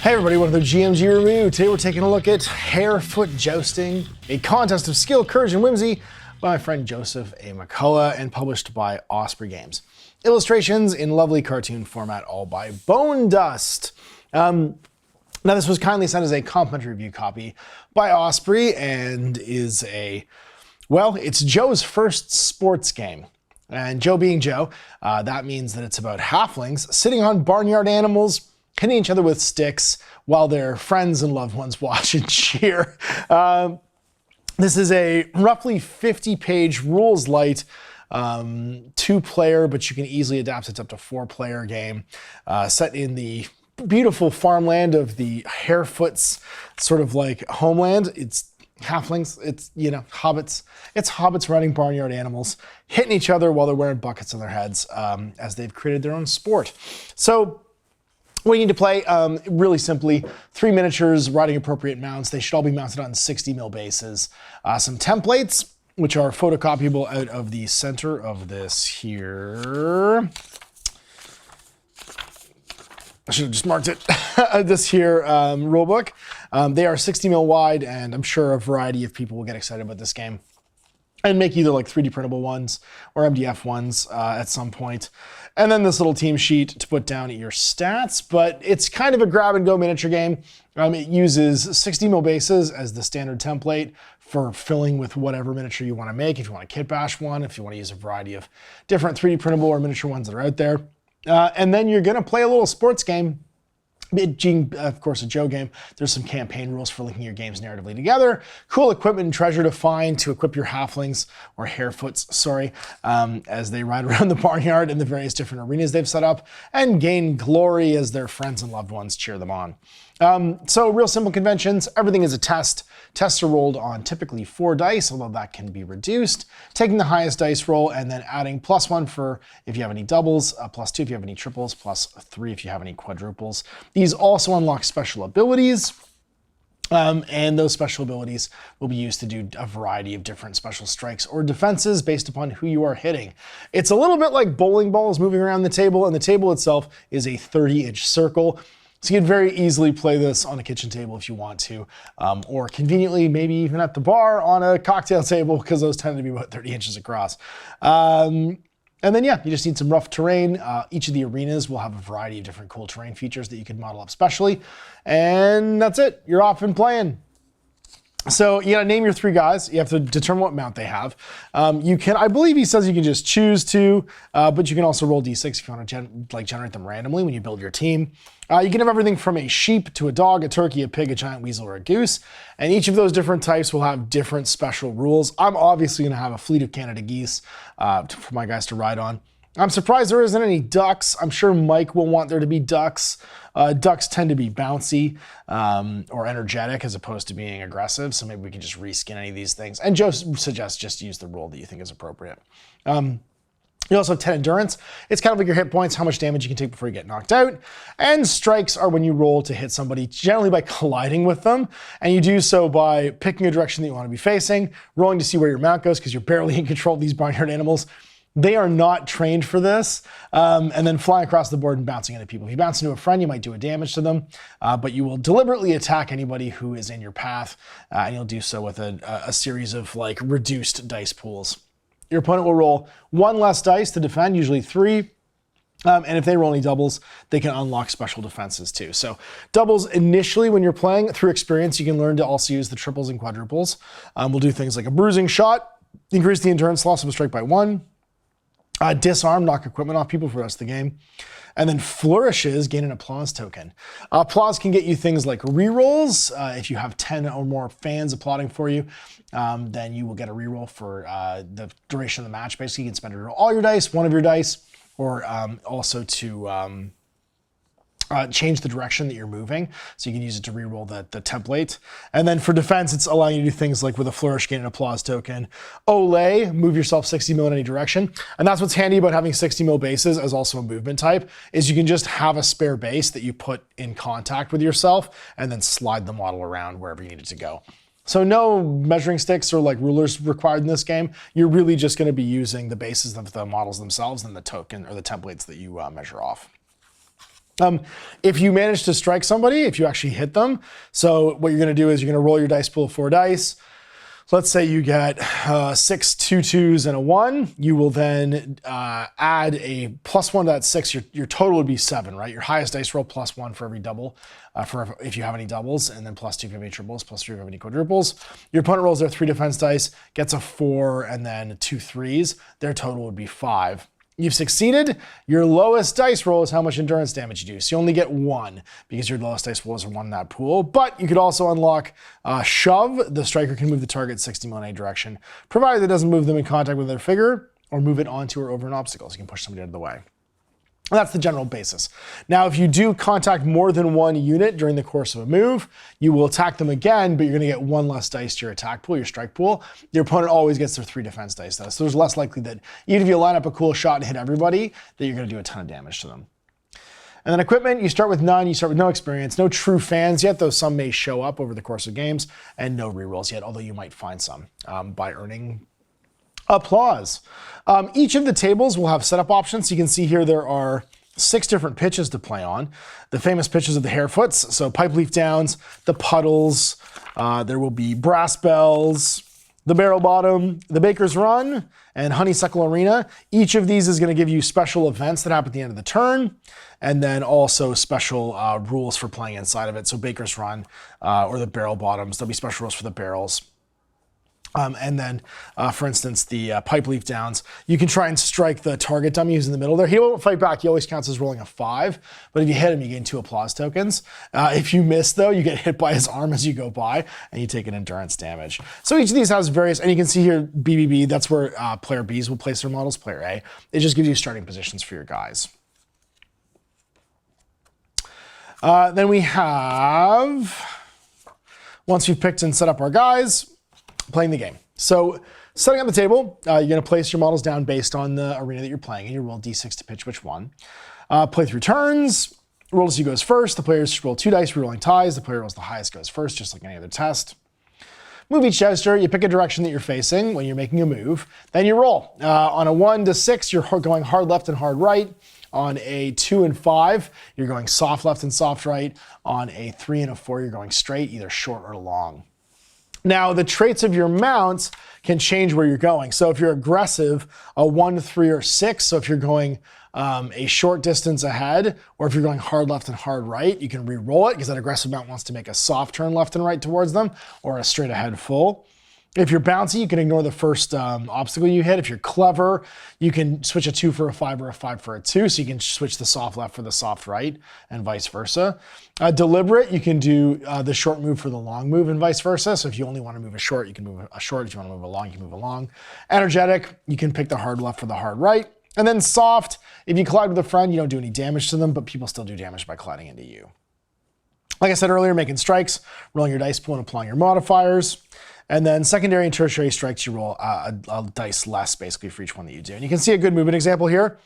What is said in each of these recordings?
Hey everybody, welcome to the GMG review. Today we're taking a look at Hairfoot Jousting, a contest of skill, courage, and whimsy by my friend Joseph A. McCullough and published by Osprey Games. Illustrations in lovely cartoon format, all by Bone Dust. Now this was kindly sent as a complimentary review copy by Osprey and is it's Joe's first sports game. And Joe being Joe, that means that it's about halflings sitting on barnyard animals, hitting each other with sticks while their friends and loved ones watch and cheer. This is a roughly 50-page rules light, 2-player, but you can easily adapt it up to 4-player game, set in the beautiful farmland of the Hairfoots, sort of like homeland. It's halflings, it's, hobbits. It's hobbits riding barnyard animals, hitting each other while they're wearing buckets on their heads, as they've created their own sport. So, what you need to play, really simply, 3 miniatures riding appropriate mounts. They should all be mounted on 60mm bases. Some templates, which are photocopyable out of the center of this here. I should have just marked it. This here rulebook. They are 60mm wide, and I'm sure a variety of people will get excited about this game and make either like 3D printable ones or MDF ones at some point. And then this little team sheet to put down your stats, but it's kind of a grab and go miniature game. It uses 60mm bases as the standard template for filling with whatever miniature you want to make. If you want to kit bash one, if you want to use a variety of different 3D printable or miniature ones that are out there. And then you're gonna play a little sports game. Being, of course, a Joe game, there's some campaign rules for linking your games narratively together. Cool equipment and treasure to find to equip your halflings, or Hairfoots, sorry, as they ride around the barnyard in the various different arenas they've set up, and gain glory as their friends and loved ones cheer them on. So real simple conventions, everything is a test. Tests are rolled on typically 4 dice, although that can be reduced. Taking the highest dice roll and then adding +1 for if you have any doubles, +2 if you have any triples, +3 if you have any quadruples. These also unlock special abilities. And those special abilities will be used to do a variety of different special strikes or defenses based upon who you are hitting. It's a little bit like bowling balls moving around the table, and the table itself is a 30-inch circle. So you can very easily play this on a kitchen table if you want to, or conveniently maybe even at the bar on a cocktail table, because those tend to be about 30 inches across. And then you just need some rough terrain. Each of the arenas will have a variety of different cool terrain features that you can model up specially. And that's it, you're off and playing. So you gotta name your 3 guys. You have to determine what mount they have. I believe he says you can just choose to, but you can also roll d6 if you want to generate them randomly when you build your team. You can have everything from a sheep to a dog, a turkey, a pig, a giant weasel, or a goose. And each of those different types will have different special rules. I'm obviously gonna have a fleet of Canada geese for my guys to ride on. I'm surprised there isn't any ducks. I'm sure Mike will want there to be ducks. Ducks tend to be bouncy or energetic as opposed to being aggressive, so maybe we can just reskin any of these things. And Joe suggests just use the rule that you think is appropriate. You also have 10 endurance. It's kind of like your hit points, how much damage you can take before you get knocked out. And strikes are when you roll to hit somebody, generally by colliding with them. And you do so by picking a direction that you want to be facing, rolling to see where your mount goes because you're barely in control of these barnyard animals. They are not trained for this, and then flying across the board and bouncing into people. If you bounce into a friend, you might do a damage to them, but you will deliberately attack anybody who is in your path, and you'll do so with a series of reduced dice pools. Your opponent will roll 1 less dice to defend, usually 3, and if they roll any doubles, they can unlock special defenses too. So doubles initially when you're playing, through experience, you can learn to also use the triples and quadruples. We'll do things like a bruising shot, increase the endurance loss of a strike by 1, disarm, knock equipment off people for the rest of the game. And then flourishes, gain an applause token. Applause can get you things like rerolls. If you have 10 or more fans applauding for you, then you will get a reroll for the duration of the match. Basically, you can spend all your dice, 1 of your dice, or also to change the direction that you're moving. So you can use it to reroll the template. And then for defense, it's allowing you to do things like with a flourish, gain an applause token. Olay, move yourself 60mm in any direction. And that's what's handy about having 60mm bases as also a movement type, is you can just have a spare base that you put in contact with yourself and then slide the model around wherever you need it to go. So no measuring sticks or rulers required in this game. You're really just gonna be using the bases of the models themselves and the token or the templates that you measure off. If you manage to strike somebody, if you actually hit them, so what you're going to do is you're going to roll your dice pool of 4 dice. Let's say you get 6 2s and a 1. You will then add a +1 to that 6. Your total would be 7, right? Your highest dice roll +1 for every double, if you have any doubles, and then +2 if you have any triples, +3 if you have any quadruples. Your opponent rolls their 3 defense dice, gets a 4, and then 2 3s. Their total would be 5. You've succeeded. Your lowest dice roll is how much endurance damage you do. So you only get 1 because your lowest dice roll is 1 in that pool. But you could also unlock Shove. The striker can move the target 60 mile in any direction, provided it doesn't move them in contact with their figure or move it onto or over an obstacle. So you can push somebody out of the way. That's the general basis. Now, if you do contact more than 1 unit during the course of a move, you will attack them again, but you're going to get 1 less dice to your attack pool, your strike pool. Your opponent always gets their 3 defense dice, though. So there's less likely that even if you line up a cool shot and hit everybody, that you're going to do a ton of damage to them. And then equipment, you start with none, you start with no experience, no true fans yet, though some may show up over the course of games, and no rerolls yet, although you might find some by earning applause. Each of the tables will have setup options. You can see here there are 6 different pitches to play on. The famous pitches of the Hairfoots, so pipe leaf downs, the puddles, there will be brass bells, the barrel bottom, the baker's run, and honeysuckle arena. Each of these is going to give you special events that happen at the end of the turn, and then also special rules for playing inside of it. So baker's run or the barrel bottoms, there'll be special rules for the barrels. And then, for instance, the pipe leaf downs, you can try and strike the target dummy who's in the middle there. He won't fight back. He always counts as rolling a 5. But if you hit him, you gain 2 applause tokens. If you miss, though, you get hit by his arm as you go by, and you take an endurance damage. So each of these has various, and you can see here, BBB, that's where player Bs will place their models, player A. It just gives you starting positions for your guys. Then we have, once we've picked and set up our guys, playing the game. So setting up the table, you're going to place your models down based on the arena that you're playing, and you roll d6 to pitch which one. Play through turns. Roll as you goes first. The players roll 2 dice, re-rolling ties. The player rolls the highest goes first, just like any other test. Move each gesture. You pick a direction that you're facing when you're making a move. Then you roll. On a 1 to 6, you're going hard left and hard right. On a 2 and 5, you're going soft left and soft right. On a 3 and a 4, you're going straight, either short or long. Now, the traits of your mounts can change where you're going. So if you're aggressive, a 1, 3, or 6, so if you're going a short distance ahead, or if you're going hard left and hard right, you can re-roll it because that aggressive mount wants to make a soft turn left and right towards them, or a straight ahead full. If you're bouncy, you can ignore the first obstacle you hit. If you're clever, you can switch a 2 for a 5 or a 5 for a 2, so you can switch the soft left for the soft right, and vice versa. Deliberate, you can do the short move for the long move, and vice versa. So if you only want to move a short, you can move a short. If you want to move a long, you can move a long. Energetic, you can pick the hard left for the hard right. And then soft, if you collide with a friend, you don't do any damage to them, but people still do damage by colliding into you. Like I said earlier, making strikes, rolling your dice pool and applying your modifiers. And then secondary and tertiary strikes, you roll a dice less basically for each one that you do. And you can see a good movement example here.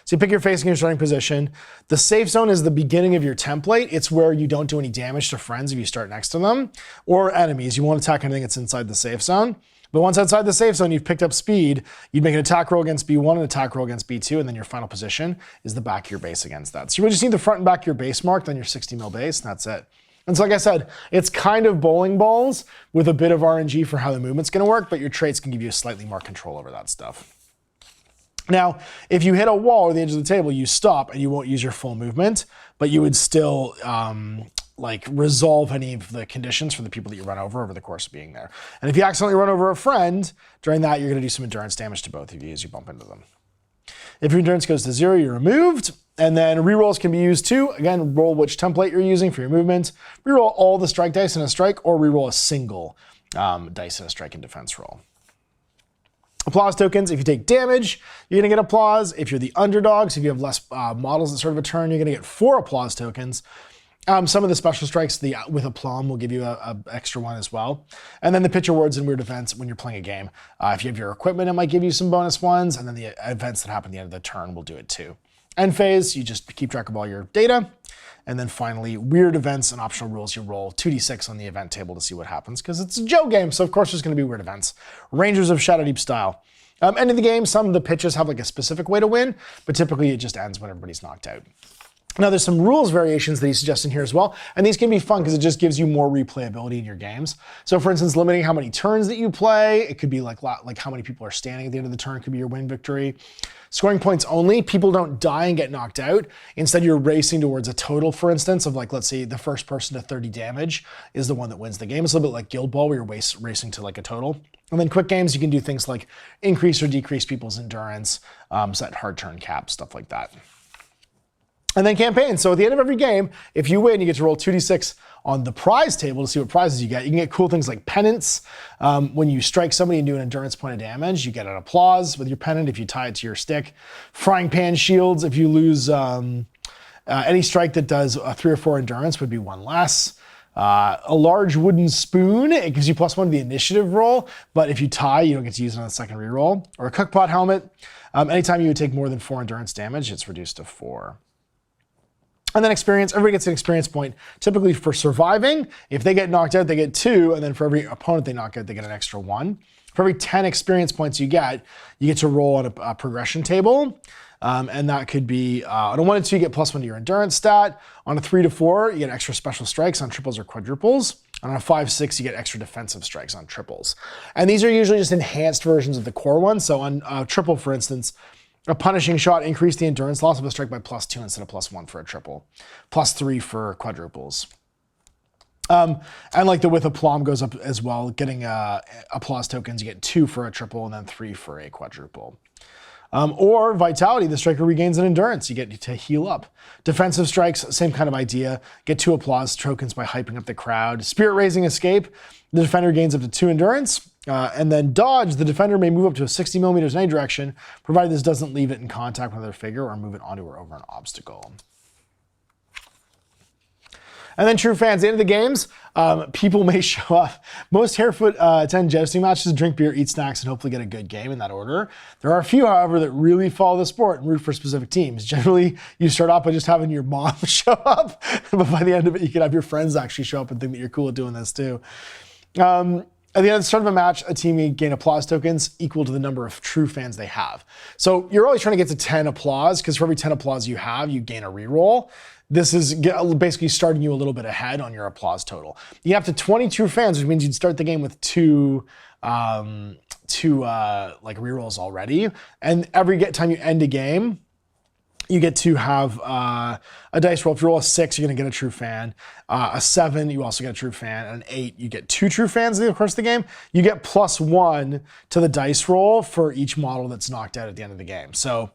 So you pick your facing and your starting position. The safe zone is the beginning of your template. It's where you don't do any damage to friends if you start next to them, or enemies. You won't attack anything that's inside the safe zone. But once outside the safe zone, you've picked up speed, you'd make an attack roll against B1, an attack roll against B2, and then your final position is the back of your base against that. So you would just need the front and back of your base marked on your 60 mil base, and that's it. And so like I said, it's kind of bowling balls with a bit of RNG for how the movement's going to work, but your traits can give you slightly more control over that stuff. Now, if you hit a wall or the edge of the table, you stop and you won't use your full movement, but you would still resolve any of the conditions for the people that you run over the course of being there. And if you accidentally run over a friend, during that, you're going to do some endurance damage to both of you as you bump into them. If your endurance goes to 0, you're removed. And then rerolls can be used too. Again, roll which template you're using for your movement. Reroll all the strike dice in a strike, or reroll a single dice in a strike and defense roll. Applause tokens, if you take damage, you're gonna get applause. If you're the underdogs, if you have less models at sort of a turn, you're gonna get 4 applause tokens. Some of the special strikes with aplomb will give you an extra 1 as well. And then the pitch awards and weird events when you're playing a game. If you have your equipment, it might give you some bonus ones, and then the events that happen at the end of the turn will do it too. End phase, you just keep track of all your data. And then finally, weird events and optional rules, you roll 2d6 on the event table to see what happens, because it's a Joe game, so of course there's gonna be weird events. Rangers of Shadow Deep style. End of the game, some of the pitches have like a specific way to win, but typically it just ends when everybody's knocked out. Now, there's some rules variations that he suggests in here as well, and these can be fun because it just gives you more replayability in your games. So, for instance, limiting how many turns that you play. It could be like how many people are standing at the end of the turn could be your win victory. Scoring points only. People don't die and get knocked out. Instead, you're racing towards a total, for instance, of like, let's say the first person to 30 damage is the one that wins the game. It's a little bit like Guild Ball where you're racing to like a total. And then quick games, you can do things like increase or decrease people's endurance, set hard turn caps, stuff like that. And then campaigns. So at the end of every game, if you win, you get to roll 2d6 on the prize table to see what prizes you get. You can get cool things like pennants. When you strike somebody and do an endurance point of damage, you get an applause with your pennant if you tie it to your stick. Frying pan shields, if you lose any strike that does 3 or 4 endurance would be 1 less. A large wooden spoon, it gives you +1 to the initiative roll, but if you tie, you don't get to use it on the second reroll. Or a cookpot helmet. Anytime you would take more than 4 endurance damage, it's reduced to 4. And then experience, everybody gets an experience point, typically for surviving. If they get knocked out, they get 2, and then for every opponent they knock out, they get an extra 1. For every 10 experience points you get to roll on a progression table. And that could be, on a 1 and 2, you get +1 to your endurance stat. On a 3 to 4, you get extra special strikes on triples or quadruples. And on a 5-6, you get extra defensive strikes on triples. And these are usually just enhanced versions of the core one. So on triple, for instance, a punishing shot increased the endurance loss of a strike by +2 instead of +1 for a triple, +3 for quadruples. And like the width of plum goes up as well. Getting applause tokens, you get 2 for a triple and then 3 for a quadruple. Or vitality, the striker regains an endurance. You get to heal up. Defensive strikes, same kind of idea. Get 2 applause tokens by hyping up the crowd. Spirit raising escape, the defender gains up to 2 endurance. And then dodge, the defender may move up to 60 millimeters in any direction, provided this doesn't leave it in contact with another figure or move it onto or over an obstacle. And then true fans, at the end of the games, people may show up. Most Hairfoot attend jousting matches, drink beer, eat snacks, and hopefully get a good game in that order. There are a few, however, that really follow the sport and root for specific teams. Generally, you start off by just having your mom show up, but by the end of it, you can have your friends actually show up and think that you're cool at doing this too. At the start of a match, a team may gain applause tokens equal to the number of true fans they have. So you're always trying to get to 10 applause, because for every 10 applause you have, you gain a reroll. This is basically starting you a little bit ahead on your applause total. You have to 20 true fans, which means you'd start the game with two like rerolls already. And every time you end a game, you get to have a dice roll. If you roll a 6, you're going to get a true fan. A 7, you also get a true fan. And an 8, you get 2 true fans in the course of the game. You get +1 to the dice roll for each model that's knocked out at the end of the game. So,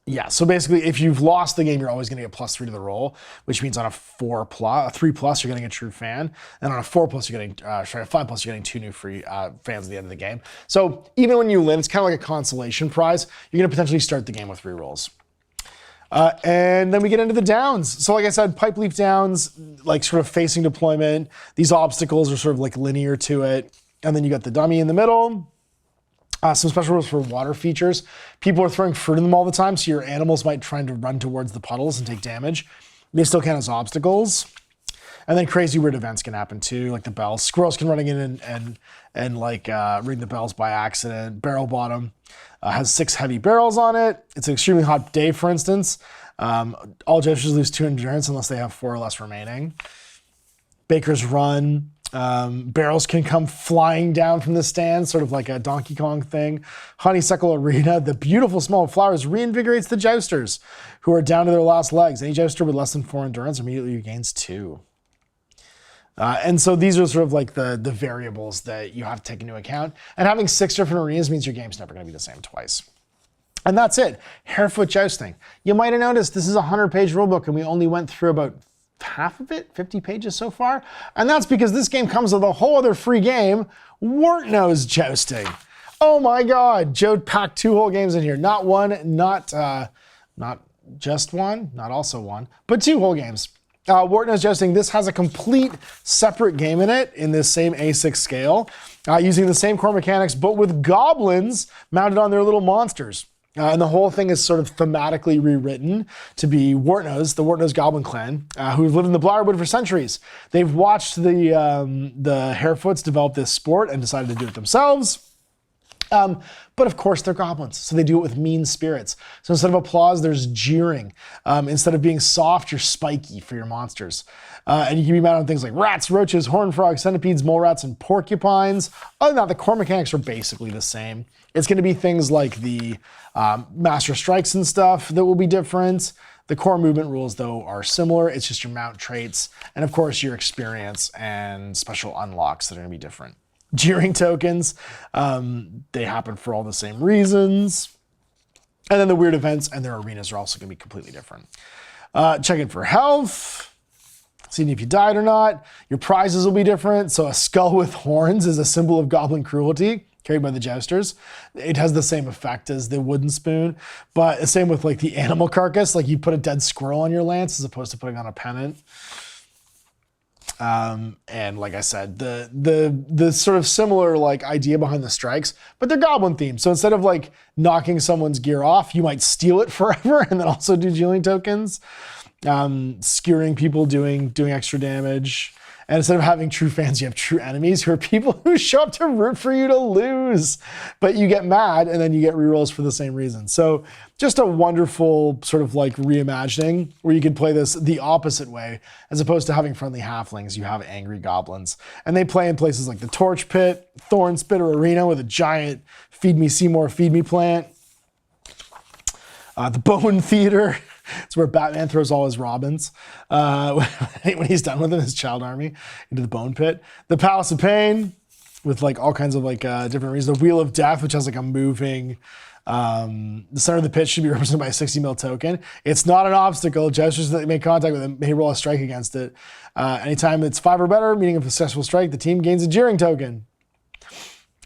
yeah, so basically, if you've lost the game, you're always going to get +3 to the roll, which means on a 3+, you're getting a true fan, and on a 4+, you're getting, a 5+, you're getting 2 new free fans at the end of the game. So even when you win, it's kind of like a consolation prize. You're going to potentially start the game with rerolls. And then we get into the downs. So like I said, pipe leaf downs, like sort of facing deployment. These obstacles are sort of like linear to it. And then you got the dummy in the middle. Some special rules for water features. People are throwing fruit in them all the time, so your animals might try to run towards the puddles and take damage. They still count as obstacles. And then crazy weird events can happen too, like the bells. Squirrels can running in and like ring the bells by accident. Barrel bottom has 6 heavy barrels on it. It's an extremely hot day, for instance. All jousters lose 2 endurance unless they have 4 or less remaining. Baker's run. Barrels can come flying down from the stand, sort of like a Donkey Kong thing. Honeysuckle Arena, the beautiful smell of flowers reinvigorates the jousters who are down to their last legs. Any jouster with less than 4 endurance immediately gains 2. And so these are sort of like the variables that you have to take into account. And having 6 different arenas means your game's never going to be the same twice. And that's it. Hairfoot jousting. You might have noticed this is a 100-page rulebook, and we only went through about half of it, 50 pages so far. And that's because this game comes with a whole other free game, Wartnose Jousting. Oh my God, Joe packed 2 whole games in here. Not one, not just one, not also one, but 2 whole games. Wartnose Jousting, this has a complete separate game in it in this same A6 scale, using the same core mechanics, but with goblins mounted on their little monsters. And the whole thing is sort of thematically rewritten to be Wartnose, the Wartnose Goblin Clan, who've lived in the Briarwood for centuries. They've watched the Hairfoots develop this sport and decided to do it themselves. But of course, they're goblins, so they do it with mean spirits. So instead of applause, there's jeering. Instead of being soft, you're spiky for your monsters. And you can be mad on things like rats, roaches, horned frogs, centipedes, mole rats, and porcupines. Other than that, the core mechanics are basically the same. It's going to be things like the master strikes and stuff that will be different. The core movement rules, though, are similar. It's just your mount traits, and of course, your experience and special unlocks that are going to be different. Jeering tokens, they happen for all the same reasons. And then the weird events and their arenas are also going to be completely different. Checking for health, seeing if you died or not. Your prizes will be different. So a skull with horns is a symbol of goblin cruelty, carried by the jousters. It has the same effect as the wooden spoon, but the same with like the animal carcass, like you put a dead squirrel on your lance as opposed to putting on a pennant. And like I said, the sort of similar like idea behind the strikes, but they're goblin themed. So instead of like knocking someone's gear off, you might steal it forever and then also do dueling tokens, skewering people, doing extra damage. And instead of having true fans, you have true enemies who are people who show up to root for you to lose. But you get mad and then you get rerolls for the same reason. So just a wonderful sort of like reimagining where you can play this the opposite way. As opposed to having friendly halflings, you have angry goblins. And they play in places like the Torch Pit, Thorn Spitter Arena with a giant Feed Me Seymour, Feed Me plant. The Bone Theater. It's where Batman throws all his Robins when he's done with his child army into the Bone Pit. The Palace of Pain with like all kinds of like different reasons. The Wheel of Death, which has like a moving, the center of the pit should be represented by a 60 mil token. It's not an obstacle. Gestures that make contact with it may roll a strike against it. Anytime it's 5 or better, meaning a successful strike, the team gains a jeering token.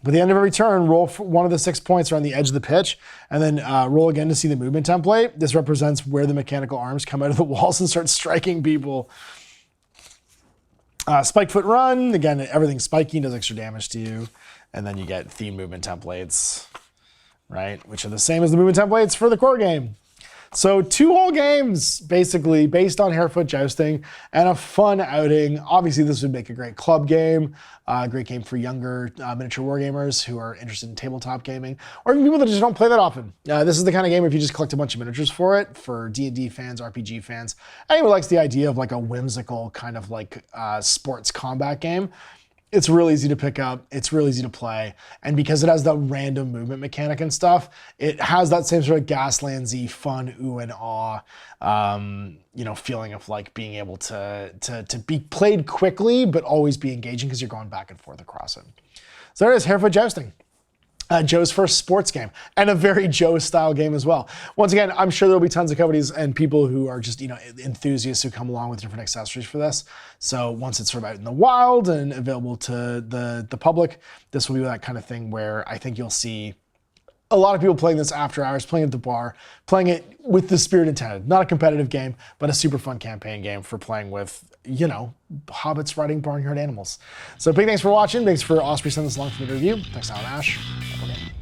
At the end of every turn, roll one of the 6 points around the edge of the pitch, and then roll again to see the movement template. This represents where the mechanical arms come out of the walls and start striking people. Spikefoot Run, again, everything's spiky, does extra damage to you. And then you get theme movement templates, right? Which are the same as the movement templates for the core game. So 2 whole games, basically, based on Hairfoot Jousting and a fun outing. Obviously, this would make a great club game, a great game for younger miniature wargamers who are interested in tabletop gaming, or even people that just don't play that often. This is the kind of game if you just collect a bunch of miniatures for it, for D&D fans, RPG fans, anyone who likes the idea of like a whimsical kind of like sports combat game. It's real easy to pick up, it's real easy to play, and because it has the random movement mechanic and stuff, it has that same sort of Gaslands-y fun ooh and ah, feeling of like being able to be played quickly, but always be engaging because you're going back and forth across it. So there it is, Hairfoot Jousting. Joe's first sports game, and a very Joe style game as well. Once again, I'm sure there'll be tons of companies and people who are just, enthusiasts who come along with different accessories for this. So once it's sort of out in the wild and available to the public, this will be that kind of thing where I think you'll see a lot of people playing this after hours, playing at the bar, playing it with the spirit intended. Not a competitive game, but a super fun campaign game for playing with, hobbits riding barnyard animals. So big thanks for watching. Thanks for Osprey sending this along for the review. Thanks, Alan Ash. Have a good day.